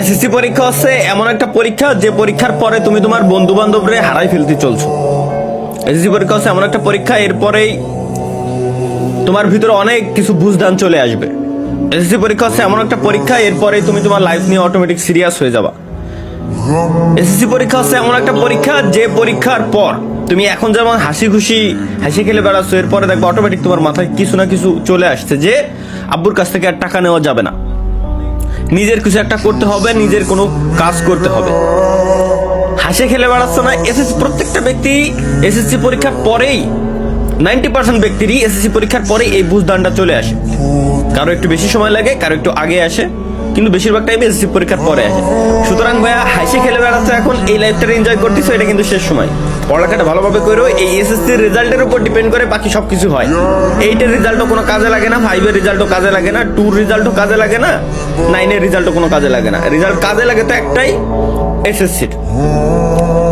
SSC পরীক্ষা হচ্ছে এমন একটা পরীক্ষা যে পরীক্ষার পরে তুমি তোমার বন্ধু বান্ধবরে হারাই ফেলতে চলছো। এসএসসি পরীক্ষা হচ্ছে এমন একটা পরীক্ষা, এরপরেই তোমার ভিতরে অনেক কিছু বুঝদান চলে আসবে। এসএসসি পরীক্ষা হচ্ছে এমন একটা পরীক্ষা, এরপরেই তুমি তোমার লাইফ নিয়ে অটোমেটিক সিরিয়াস হয়ে যাবা। এসএসসি পরীক্ষা হচ্ছে এমন একটা পরীক্ষা যে পরীক্ষার পর তুমি এখন যেমন হাসি খুশি হাসি খেলে বেড়াচ্ছ, এরপরে দেখবে অটোমেটিক তোমার মাথায় কিছু না কিছু চলে আসছে যে আব্বুর কাছ থেকে আর টাকা নেওয়া যাবে না, নিজের কিছু একটা করতে হবে, নিজের কোনো কাজ করতে হবে। হাসি খেলে বেড়াচ্ছ না। এসএসসি প্রত্যেকটা ব্যক্তি এসএসসি পরীক্ষার পরেই 90% ব্যক্তিরই এসএসসি পরীক্ষার পরে এই বুঝদানটা চলে আসে। কারো একটু বেশি সময় লাগে, কারো একটু আগে আসে, কিন্তু বেশিরভাগ টাইমে এসএসসি পরীক্ষার পরে আসে। সুতরাং ভাইয়া হাসি খেলে বেড়াচ্ছ এখন, এই লাইফটা এনজয় করতেছো, এটা কিন্তু শেষ সময়। পড়ালেখাটা ভালোভাবে করো। এই এসএসসির রেজাল্টের উপর ডিপেন্ড করে বাকি সবকিছু হয়। 8 এর রেজাল্টও কোনো কাজে লাগে না, 5 এর রেজাল্টও কাজে লাগে না, 2 এর রেজাল্টও কাজে লাগে না, 9 এর রেজাল্টও কোনো কাজে লাগে না। রেজাল্ট কাজে লাগে তো একটাই, এসএসসির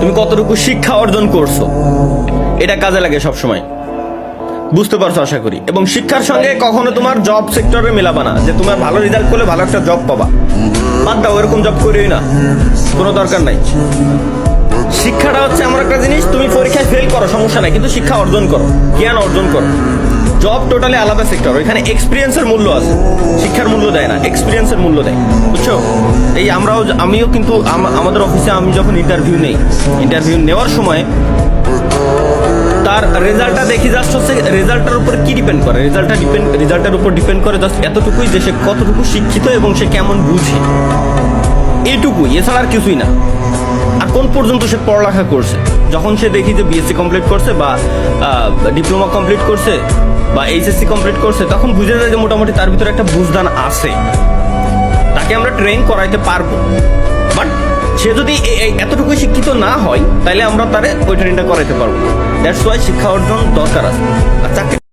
তুমি কতটুকু শিক্ষা অর্জন করছো, এটা কাজে লাগে সব সময়। বুঝতে পারছো আশা করি। এবং শিক্ষার সঙ্গে কখনো তোমার জব সেক্টরে মেলাবা না যে তোমার ভালো রেজাল্ট করলে ভালো একটা জব পাবা। বাদ দাও, এরকম জব করিই না, কোনো দরকার নাই। শিক্ষাটা হচ্ছে এমন একটা জিনিস, তুমি পরীক্ষায় ফেল করো সমস্যা নাই, কিন্তু শিক্ষা অর্জন করো, জ্ঞান অর্জন করো। জব টোটালি আলাদা সেক্টর, ওইখানে এক্সপিরিয়েন্সের মূল্য আছে, শিক্ষার মূল্য দেয় না, এক্সপিরিয়েন্সের মূল্য দেয়, বুঝছো? এই আমিও কিন্তু আমাদের অফিসে আমি যখন ইন্টারভিউ নেওয়ার সময় তার রেজাল্টটা দেখি, জাস্ট হচ্ছে রেজাল্টের উপর কি ডিপেন্ড করে, রেজাল্টের উপর ডিপেন্ড করে জাস্ট এতটুকুই যে সে কতটুকু শিক্ষিত এবং সে কেমন বুঝে, এইটুকুই, এছাড়া আর কিছুই না। আর কোন পর্যন্ত সে পড়ালেখা করছে, যখন সে দেখি যে বিএসসি কমপ্লিট করছে বা ডিপ্লোমা কমপ্লিট করছে বা এইচএসসি কমপ্লিট করছে, তখন বুঝে যায় যে মোটামুটি তার ভিতরে একটা বুঝদান আছে, তাকে আমরা ট্রেন করাইতে পারবো। বাট সে যদি এতটুকু শিক্ষিত না হয়, তাহলে আমরা তারে ওই ট্রেনটা করাইতে পারবো না। দ্যাটস ওয়াই শিক্ষা অর্জন দরকার আছে। আর চাকরি